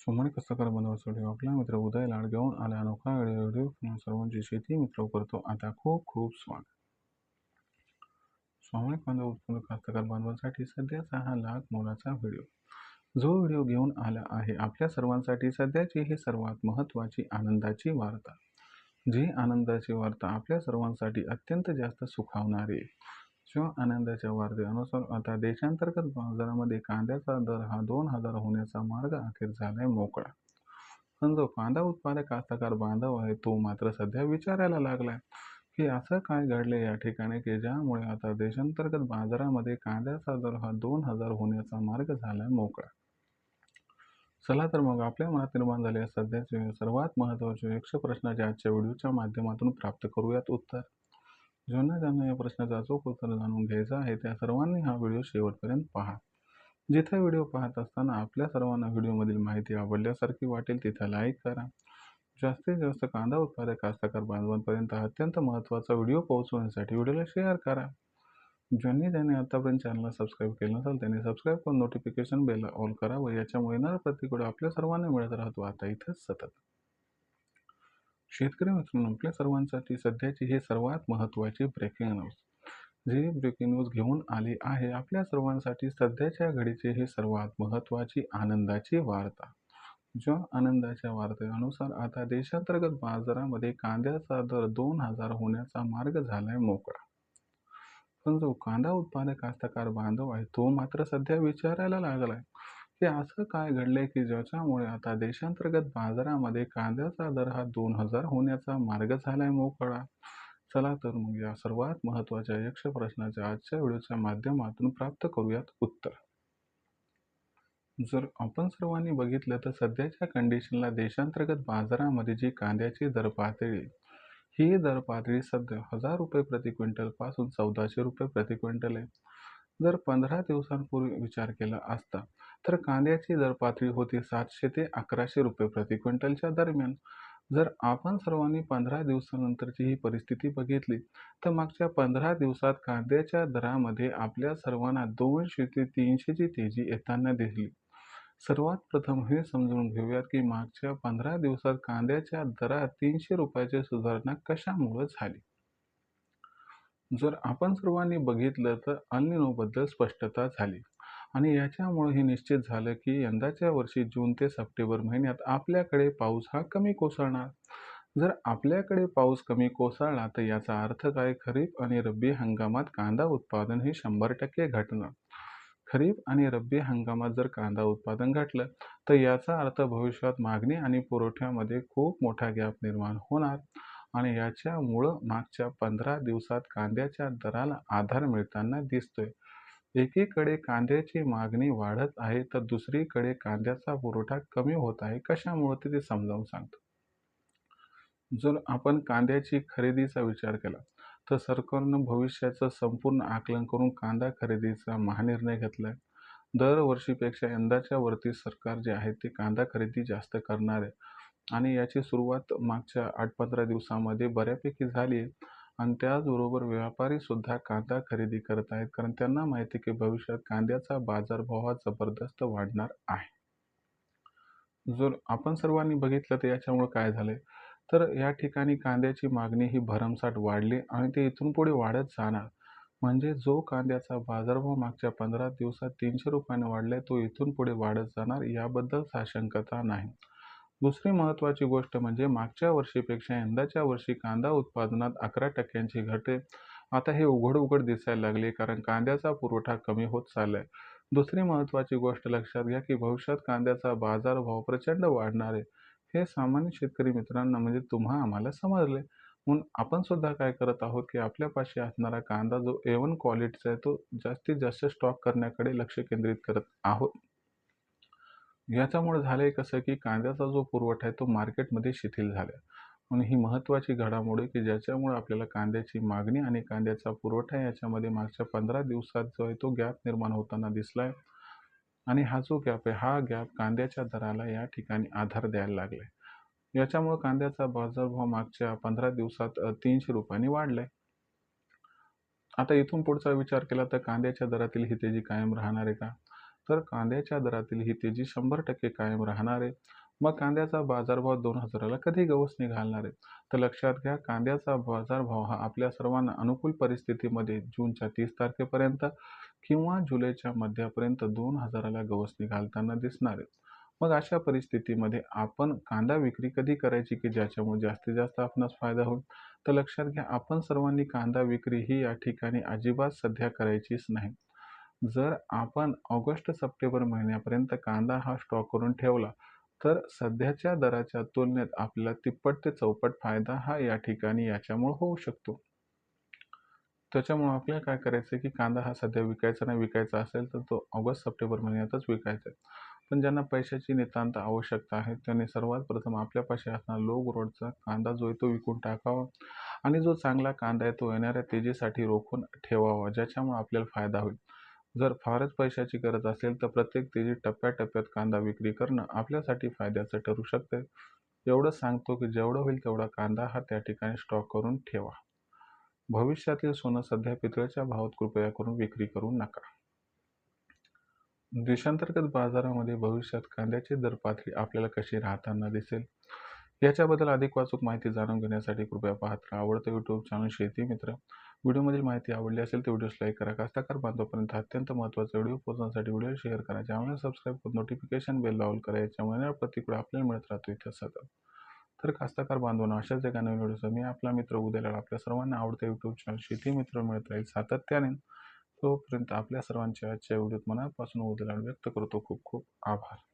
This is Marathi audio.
सोमवारी कष्टकरी बनवासाठी आपला मित्र उदय लाड घेऊन आला. अनोखा व्हिडिओ सर्वांची शेती मित्र करतो आता खूप खूप स्वागत. सोमवारी कांदा उत्पन्न कास्तकार बांधवांसाठी सध्याचा हा लाख मोलाचा व्हिडिओ. जो व्हिडिओ घेऊन आला आहे आपल्या सर्वांसाठी सध्याची ही सर्वात महत्त्वाची आनंदाची वार्ता. जी आनंदाची वार्ता आपल्या सर्वांसाठी अत्यंत जास्त सुखावणारी. ज्या आनंदाच्या वार्तेनुसार आता देशांतर्गत बाजारामध्ये कांद्याचा दर हा 2000 होण्याचा मार्ग अखेर झालाय मोकळा. पण जो कांदा उत्पादक कास्तकार बांधव आहे तो मात्र सध्या विचारायला लागलाय की असं काय घडले या ठिकाणी की ज्यामुळे आता देशांतर्गत बाजारामध्ये कांद्याचा दर हा 2000 होण्याचा मार्ग झालाय मोकळा. चला तर मग आपल्या मनात निर्माण झालेल्या सध्याचे सर्वात महत्त्वाचे 100 प्रश्नाचे आजच्या व्हिडिओच्या माध्यमातून प्राप्त करूयात उत्तर. ज्यांना या प्रश्नाचं अचूक उत्तर जाणून घ्यायचं आहे त्या सर्वांनी हा व्हिडिओ शेवटपर्यंत पहा. जिथे व्हिडिओ पाहत असताना आपल्या सर्वांना व्हिडिओमधील माहिती आवडल्यासारखी वाटेल तिथं लाईक करा. जास्तीत जास्त कांदा उत्पादक कास्तकार बांधवांपर्यंत हा अत्यंत महत्त्वाचा व्हिडिओ पोहोचवण्यासाठी व्हिडिओला शेअर करा. ज्यांनी आतापर्यंत चॅनलला सबस्क्राईब केलं नसेल त्यांनी सबस्क्राईब करून नोटिफिकेशन बेल ऑल करा व याच्यामुळे येणारा प्रत्येक व्हिडिओ आपल्या सर्वांना मिळत राहतो आता इथंच सतत. शेतकरी मित्रांनो आपल्या सर्वांसाठी सध्याची ही सर्वात महत्त्वाची ब्रेकिंग न्यूज. जी ब्रेकिंग न्यूज घेऊन आली आहे आपल्या सर्वांसाठी सध्याच्या घडीची ही सर्वात महत्त्वाची आनंदाची वार्ता. ज्या आनंदाच्या वार्तेनुसार आता देशांतर्गत बाजारामध्ये कांद्याचा दर 2000 होण्याचा मार्ग झालाय मोकळा. पण जो कांदा उत्पादक कास्तकार बांधव आहे तो मात्र सध्या विचारायला लागलाय की असं काय घडलंय की ज्याच्यामुळे आता देशांतर्गत बाजारामध्ये कांद्याचा दर हा 2000 होण्याचा मार्ग झालाय मोकळा. चला तर मग या सर्वात महत्त्वाच्या 100 प्रश्नाच्या आजच्या व्हिडिओच्या माध्यमातून प्राप्त करूयात उत्तर. जर आपण सर्वांनी बघितलं तर सध्याच्या कंडिशनला देशांतर्गत बाजारामध्ये जी कांद्याची दर पातळी ही दर पातळी सध्या 1000 रुपये प्रति क्विंटल पासून 1400 रुपये प्रति क्विंटल आहे. जर 15 दिवसांपूर्वी विचार केला असता तर कांद्याची दर पातळी होती 700 ते 1100 रुपये प्रति क्विंटलच्या दरम्यान. जर आपण सर्वांनी 15 दिवसानंतरची ही परिस्थिती बघितली तर मागच्या 15 दिवसात कांद्याच्या दरामध्ये आपल्या सर्वांना 200 ते 300 ची तेजी येताना दिसली. सर्वात प्रथम हे समजून घेऊयात की मागच्या 15 दिवसात कांद्याच्या दरात 300 रुपयाची सुधारणा कशामुळे झाली. जर आपण सर्वांनी बघितलं तर अल निनोबद्दल स्पष्टता झाली आणि याच्यामुळे हे निश्चित झालं की यंदाच्या वर्षी जून ते सप्टेंबर महिन्यात आपल्याकडे पाऊस हा कमी कोसळणार. जर आपल्याकडे पाऊस कमी कोसळला तर याचा अर्थ काय, खरीप आणि रब्बी हंगामात कांदा उत्पादन हे 100% घटणार. खरीप आणि रब्बी हंगामात जर कांदा उत्पादन घटलं तर याचा अर्थ भविष्यात मागणी आणि पुरवठ्यामध्ये खूप मोठा गॅप निर्माण होणार आणि याच्यामुळं मागच्या 15 दिवसात कांद्याच्या दराला आधार मिळताना दिसतोय. एकीकडे कांद्याची मागणी वाढत आहे तर दुसरीकडे कांद्याचा पुरवठा कमी होत आहे. कशामुळे ते समजावून सांगतो. जर आपण कांद्याची खरेदीचा विचार केला तर सरकारनं भविष्याचं संपूर्ण आकलन करून कांदा खरेदीचा महानिर्णय घेतलाय. दरवर्षीपेक्षा यंदाच्या वरती सरकार जे आहे ते कांदा खरेदी जास्त करणार आहे आणि याची सुरुवात मागच्या 8-15 दिवसामध्ये बऱ्यापैकी झाली आहे आणि त्याचबरोबर व्यापारी सुद्धा कांदा खरेदी करत आहेत कारण त्यांना माहिती आहे की भविष्यात कांद्याचा बाजारभाव हा जबरदस्त वाढणार आहे. जर आपण सर्वांनी बघितलं तर याच्यामुळे काय झालंय तर या ठिकाणी कांद्याची मागणी ही भरमसाठ वाढली आणि ते इथून पुढे वाढत जाणार. म्हणजे जो कांद्याचा बाजारभाव मागच्या 15 दिवसात 300 रुपयाने वाढलाय तो इथून पुढे वाढत जाणार याबद्दल साशंकता नाही. दुसरी महत्त्वाची गोष्ट म्हणजे मागच्या वर्षीपेक्षा यंदाच्या वर्षी कांदा उत्पादनात 11% घट आहे. आता हे उघड दिसायला लागले कारण कांद्याचा पुरवठा कमी होत चाललाय. दुसरी महत्त्वाची गोष्ट लक्षात घ्या की भविष्यात कांद्याचा बाजारभाव प्रचंड वाढणार आहे. हे सामान्य शेतकरी मित्रांना म्हणजे तुम्हा आम्हाला समजले. म्हणून आपण सुद्धा काय करत आहोत की आपल्यापाशी असणारा कांदा जो A1 क्वालिटीचा आहे तो जास्तीत जास्त स्टॉक करण्याकडे लक्ष केंद्रित करत आहोत. याच्यामुळे झालंय कसं की कांद्याचा जो पुरवठा आहे तो मार्केटमध्ये शिथिल झाला आणि ही महत्त्वाची घडामोड की ज्याच्यामुळे आपल्याला कांद्याची मागणी आणि कांद्याचा पुरवठा याच्यामध्ये मागच्या 15 दिवसात जो आहे तो गॅप निर्माण होताना दिसलाय आणि हा जो गॅप आहे हा गॅप कांद्याच्या दराला या ठिकाणी आधार द्यायला लागलाय. याच्यामुळे कांद्याचा बाजारभाव मागच्या 15 दिवसात 300 रुपयांनी वाढलाय. आता इथून पुढचा विचार केला तर कांद्याच्या दरातील ही तेजी कायम राहणार आहे का तर कांद्याच्या दरातील ही तेजी 100% कायम राहणार आहे. मग कांद्याचा बाजारभाव 2,000ला कधी गवसणी घालणार आहे? तर लक्षात घ्या, कांद्याचा बाजारभाव हा आपल्या सर्वांना अनुकूल परिस्थितीमध्ये जूनच्या 30 तारखेपर्यंत किंवा जुलैच्या मध्यापर्यंत 2,000ला गवसणी घालताना दिसणार आहे. मग अशा परिस्थितीमध्ये आपण कांदा विक्री कधी करायची की ज्याच्यामुळे जास्तीत जास्त आपणास फायदा होईल? तर लक्षात घ्या, आपण सर्वांनी कांदा विक्री ही या ठिकाणी अजिबात सध्या करायचीच नाही. जर आपण ऑगस्ट-सप्टेंबर महिन्यापर्यंत कांदा हा स्टॉक करून ठेवला, तर सध्याच्या दराच्या तुलनेत आपल्याला तिप्पट ते चौपट फायदा हा या ठिकाणी याच्यामुळे होऊ शकतो. त्याच्यामुळं आपल्याला काय करायचं आहे, की कांदा हा सध्या विकायचा नाही, विकायचा असेल तर तो ऑगस्ट-सप्टेंबर महिन्यातच विकायचा आहे. पण ज्यांना पैशाची नितांत आवश्यकता आहे, त्यांनी सर्वात प्रथम आपल्यापाशी असणारा लो ग्रोडचा कांदा जो आहे तो विकून टाकावा आणि जो चांगला कांदा आहे तो येणाऱ्या तेजीसाठी रोखून ठेवावा, ज्याच्यामुळे आपल्याला फायदा होईल. जर फारच पैशाची गरज असेल तर प्रत्येक तेजीत टप्प्याटप्प्यात कांदा विक्री करणं आपल्यासाठी फायद्याचं ठरू शकते. एवढंच सांगतो, की जेवढं होईल तेवढा कांदा हा त्या ठिकाणी स्टॉक करून ठेवा. भविष्यातील सोनं सध्या पितळेच्या भावात कृपया करून विक्री करू नका. देशांतर्गत बाजारामध्ये भविष्यात कांद्याची दर पातळी आपल्याला कशी राहताना दिसेल? याच्याबद्दल अधिक वाचूक माहिती जाणून घेण्यासाठी कृपया पाहत राहा आवडतं यूट्यूब चॅनल शेती मित्र. व्हिडिओमधील माहिती आवडली असेल तर व्हिडिओस लाईक करा. कास्तकार बांधवांपर्यंत अत्यंत महत्त्वाचा व्हिडिओ पोहोचण्यासाठी व्हिडिओ शेअर करा. चॅनल सबस्क्राईब करून नोटिफिकेशन बेल ऑल करा. याच्यामुळे प्रतिक्रिया आपल्याला मिळत राहतो इथं सतत. तर कास्तकार बांधवांनो, अशाच एका नवीन व्हिडिओसह मी आपला मित्र उद्याला आपल्या सर्वांना आवडतं यूट्यूब चॅनल शेती मित्र मिळत राहील सातत्याने. तोपर्यंत आपल्या सर्वांच्या आजच्या व्हिडिओत मनापासून उद्याला व्यक्त करतो. खूप खूप आभार.